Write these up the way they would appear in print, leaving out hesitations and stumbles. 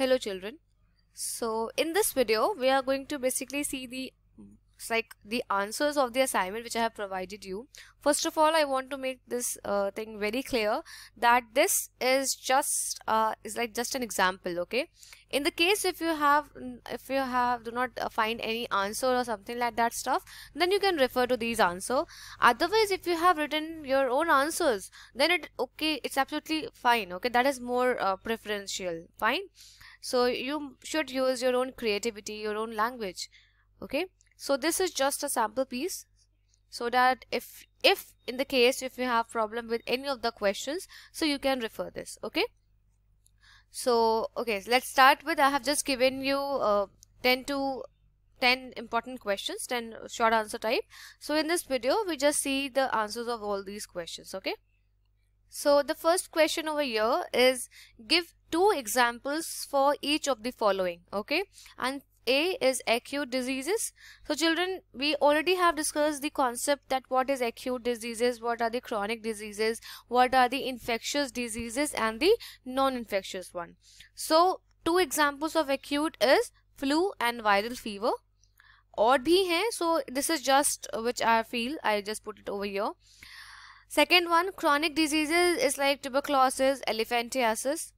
Hello children. So in this video we are going to basically see the answers of the assignment which I have provided you. First of all, I want to make this thing very clear that this is just an example. Okay, in the case if you have do not find any answer or something like that stuff, then you can refer to these answer. Otherwise, if you have written your own answers, then it's absolutely fine. Okay, that is more preferential. Fine. So you should use your own creativity, your own language. Okay, so this is just a sample piece, so that if in the case if you have problem with any of the questions, so you can refer this. Okay, so okay, let's start with, I have just given you 10 important questions, 10 short answer type. So in this video we just see the answers of all these questions. Okay, so the first question over here is, give 2 examples for each of the following. Okay, and A is acute diseases. So children, we already have discussed the concept that what is acute diseases, what are the chronic diseases, what are the infectious diseases and the non-infectious one. So 2 examples of acute is flu and viral fever. और भी हैं, so this is just which I feel, I just put it over here. Second one, chronic diseases is like tuberculosis, elephantiasis.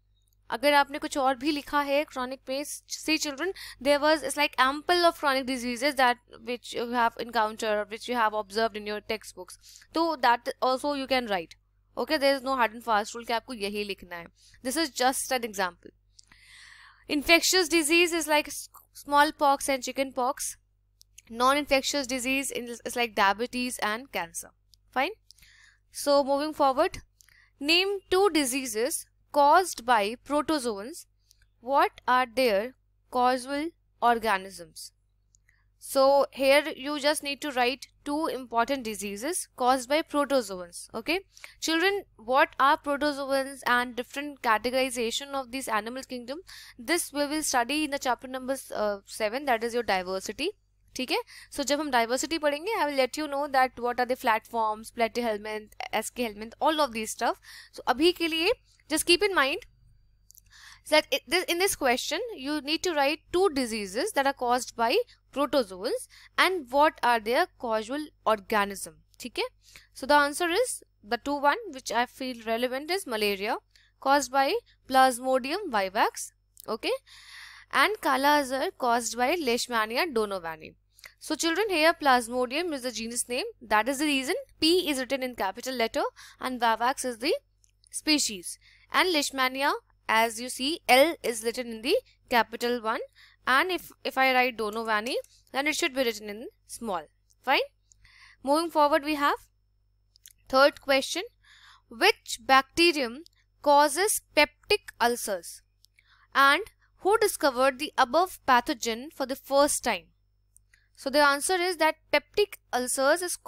अगर आपने कुछ और भी लिखा है chronic में, see children, there was like ample of chronic diseases that which you have encountered, which you have observed in your textbooks. So that also you can write. Okay, there is no hard and fast rule कि आपको यही लिखना है. This is just an example. Infectious disease is like smallpox and chickenpox. Non-infectious disease is like diabetes and cancer. Fine. So moving forward, name 2 diseases caused by protozoans. What are their causal organisms? So here you just need to write 2 important diseases caused by protozoans. Okay, children, what are protozoans and different categorization of this animal kingdom, this we will study in the chapter number 7, that is your diversity. ठीक है, so जब हम diversity पढ़ेंगे, I will let you know that what are the platforms, platyhelminth, eschelminth, all of these stuff. So अभी के लिए just keep in mind that in this question you need to write 2 diseases that are caused by protozoans and what are their causal organism. ठीक है, so the answer is the 2 one which I feel relevant is malaria caused by Plasmodium vivax. Okay, and Kala Azar caused by Leishmania donovani. So children, here Plasmodium is the genus name, that is the reason P is written in capital letter and Vivax is the species, and Leishmania, as you see, L is written in the capital one, and if I write donovani, then it should be written in small. Fine. Moving forward, we have third question, which bacterium causes peptic ulcers and who discovered the above pathogen for the first time? So the answer is that peptic ulcers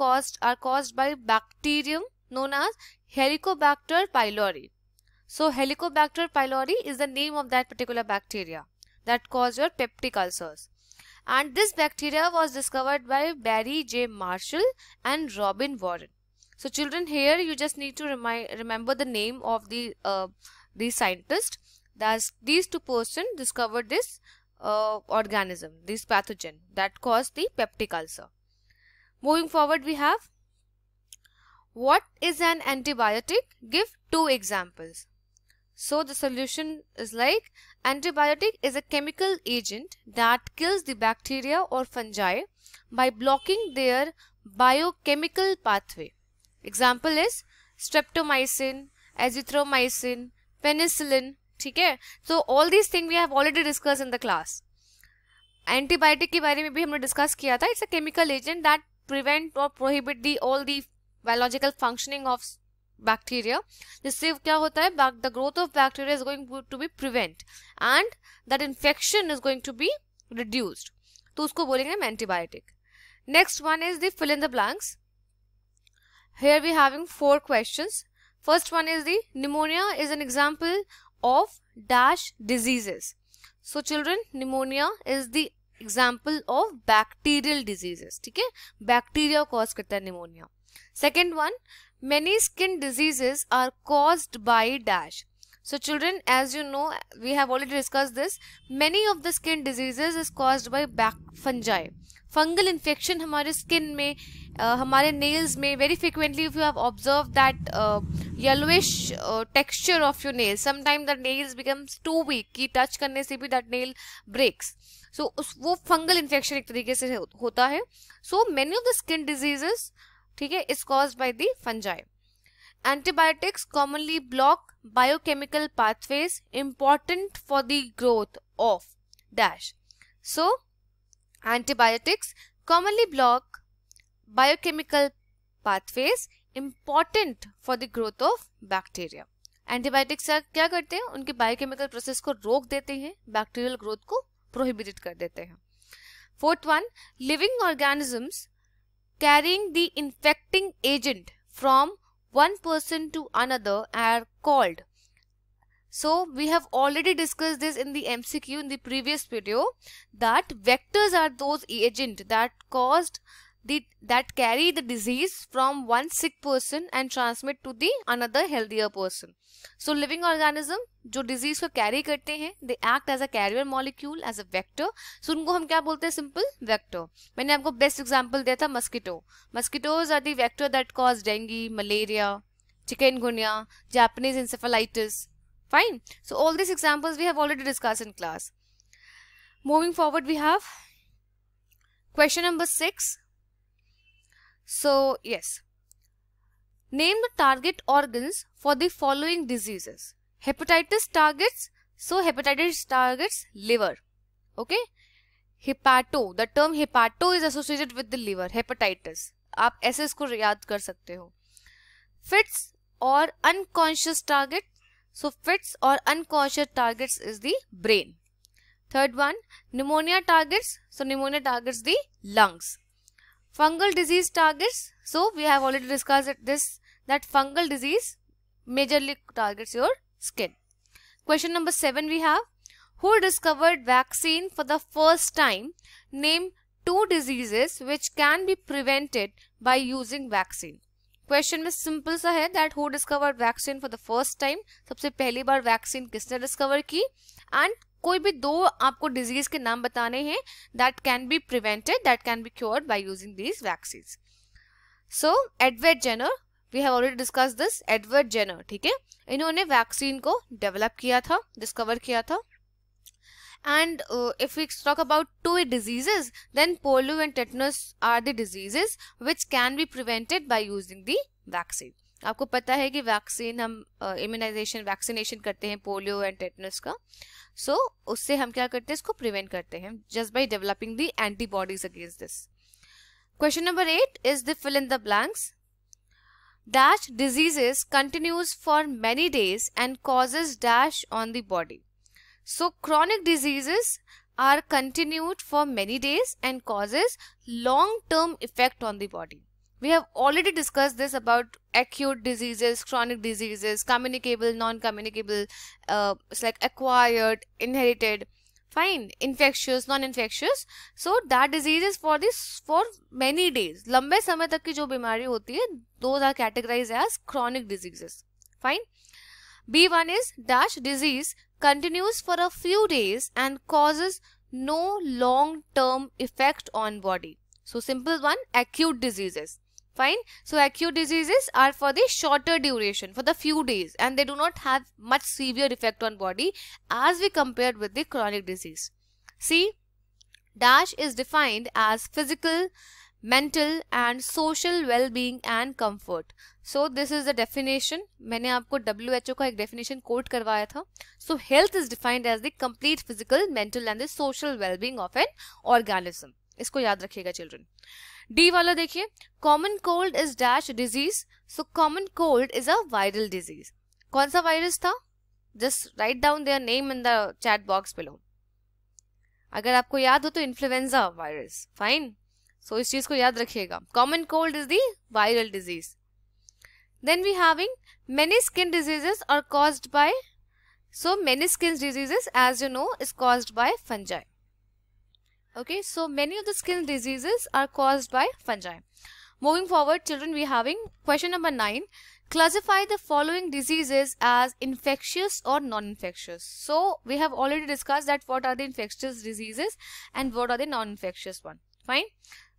are caused by bacterium known as Helicobacter pylori. So Helicobacter pylori is the name of that particular bacteria that cause your peptic ulcers. And this bacteria was discovered by Barry J. Marshall and Robin Warren. So children, here you just need to remember the name of the scientist. Thus, these 2 persons discovered this organism, this pathogen that caused the peptic ulcer. Moving forward, we have, what is an antibiotic? Give 2 examples. So the solution is like, antibiotic is a chemical agent that kills the bacteria or fungi by blocking their biochemical pathway. Example is streptomycin, azithromycin, penicillin. ठीक है, so all these things we have already discussed in the class. Antibiotic के बारे में भी हमने discuss किया था. It's a chemical agent that prevent or prohibit all the biological functioning of bacteria. जिससे क्या होता है, the growth of bacteria is going to be prevent and that infection is going to be reduced. तो उसको बोलेंगे हम antibiotic. Next one is the fill in the blanks. Here we having 4 questions. First one is the pneumonia is an example of dash diseases. So children, pneumonia is the example of bacterial diseases. ठीक है, bacteria cause करता है pneumonia. Second one, many skin diseases are caused by dash. So children, as you know, we have already discussed this. Many of the skin diseases is caused by fungi. Fungal infection हमारे skin में, हमारे nails में very frequently, if you have observed that yellowish texture of your nails, sometimes the nails becomes too weak कि touch करने से भी that nail breaks. So वो fungal infection एक तरीके से होता है. So many of the skin diseases, ठीक है, is caused by the fungi. Antibiotics commonly block biochemical pathways important for the growth of dash. So antibiotics commonly block biochemical pathways important for the growth of bacteria. Antibiotics क्या करते हैं? उनके biochemical process को रोक देते हैं, bacterial growth को prohibited कर देते हैं. Fourth one, living organisms carrying the infecting agent from one person to another are called. So we have already discussed this in the MCQ in the previous video, that vectors are those agents that carry the disease from one sick person and transmit to the another healthier person. So living organism जो disease को carry करते हैं, they act as a carrier molecule, as a vector. So उनको हम क्या बोलते हैं? Simple vector. मैंने आपको best example दिया था mosquito. Mosquitoes are the vector that cause dengue, malaria, chikungunya, Japanese encephalitis. Fine. So all these examples we have already discussed in class. Moving forward, we have question number 6. So yes, name the target organs for the following diseases. Hepatitis targets. So hepatitis targets liver. Okay. Hepato. The term hepato is associated with the liver. Hepatitis. आप ऐसे इसको याद कर सकते हो. Fits or unconscious target. So fits or unconscious targets is the brain. Third one, pneumonia targets. So pneumonia targets the lungs. Fungal disease targets. So we have already discussed this, that fungal disease majorly targets your skin. Question number 7 we have, who discovered vaccine for the first time? Name 2 diseases which can be prevented by using vaccine. Question में simple सा है, that who discovered vaccine for the first time, सबसे पहली बार vaccine किसने discover की, and कोई भी 2 आपको डिजीज के नाम बताने हैं that can be prevented, that can be cured by using these vaccine. So Edward Jenner, we have already discuss this. Edward Jenner, ठीक है, इन्होंने वैक्सीन को डेवलप किया था, डिस्कवर किया था. And if we talk about 2 diseases, then polio and tetanus are the diseases which can be prevented by using the vaccine. आपको पता है कि वैक्सीन हम इम्यूनाइजेशन वैक्सीनेशन करते हैं पोलियो एंड टेटनस का. सो उससे हम क्या करते हैं, इसको प्रिवेंट करते हैं just by developing the antibodies against this. Question number 8 is the fill in the blanks. Dash diseases continues for many days and causes dash on the body. So chronic diseases are continued for many days and causes long-term effect on the body. We have already discussed this about acute diseases, chronic diseases, communicable, non-communicable, it's like acquired, inherited, fine, infectious, non-infectious. So that disease is for many days. लंबे समय तक की जो बीमारी होती है, those are categorized as chronic diseases. Fine. B1 is dash disease continues for a few days and causes no long-term effect on body. So simple one, acute diseases. Fine. So acute diseases are for the shorter duration, for the few days, and they do not have much severe effect on body as we compared with the chronic disease. See, dash is defined as physical, mental and social well-being and comfort. So this is the definition. मैंने आपको WHO का एक definition quote करवाया था. So health is defined as the complete physical, mental and the social well-being of an organism. इसको याद रखिएगा children. D वाला देखिए, common cold is dash disease. So common cold is a viral disease. कौन सा virus था? Just write down their name in the chat box below. अगर आपको याद हो तो influenza virus. Fine. So इस चीज को याद रखिएगा. Common cold is the viral disease. Then we having many skin diseases are caused by, so many skin diseases as you know is caused by fungi. Okay, so many of the skin diseases are caused by fungi. Moving forward children, we having question number 9. Classify the following diseases as infectious or non-infectious. So we have already discussed that what are the infectious diseases and what are the non-infectious one. Fine.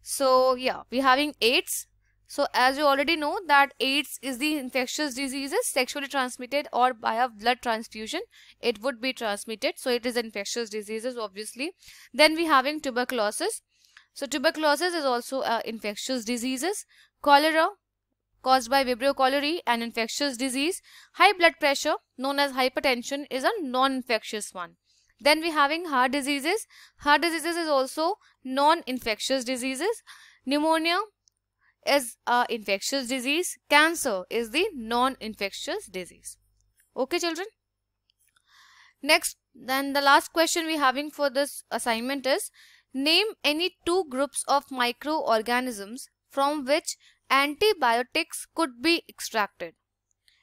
So yeah, we're having AIDS. So as you already know that AIDS is the infectious diseases sexually transmitted or by a blood transfusion. It would be transmitted. So it is infectious diseases obviously. Then we having tuberculosis. So tuberculosis is also infectious diseases. Cholera, caused by Vibrio cholerae, an infectious disease. High blood pressure, known as hypertension, is a non-infectious one. Then we having heart diseases. Heart diseases is also non-infectious diseases. Pneumonia is a infectious disease. Cancer is the non-infectious disease. Okay, children. Next, then the last question we having for this assignment is, name any two groups of microorganisms from which antibiotics could be extracted.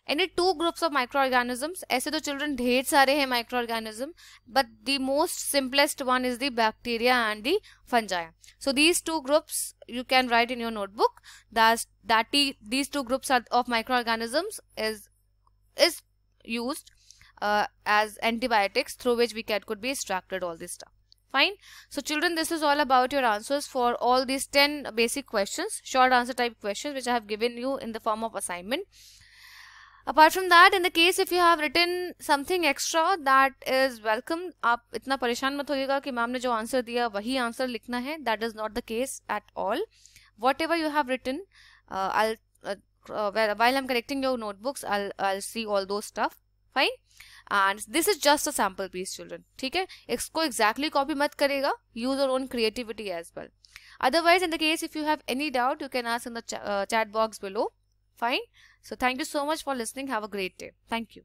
Any two groups of microorganisms. ऐसे तो children ढेर सारे हैं microorganism, but the most simplest one is the bacteria and the fungi. So these two groups you can write in your notebook. These two groups of microorganisms is used as antibiotics through which we could be extracted all this stuff. Fine. So children, this is all about your answers for all these 10 basic questions, short answer type questions which I have given you in the form of assignment. Apart from that, in the case if you have written something extra, that is welcome. आप इतना परेशान मत होइएगा कि ma'am ने जो answer दिया वही answer लिखना है. That is not the case at all. Whatever you have written, while I'm correcting your notebooks, I'll see all those stuff. Fine. And this is just a sample piece, children. ठीक है, इसको exactly copy मत करेगा. Use your own creativity as well. Otherwise, in the case if you have any doubt, you can ask in the chat box below. Fine. So thank you so much for listening. Have a great day. Thank you.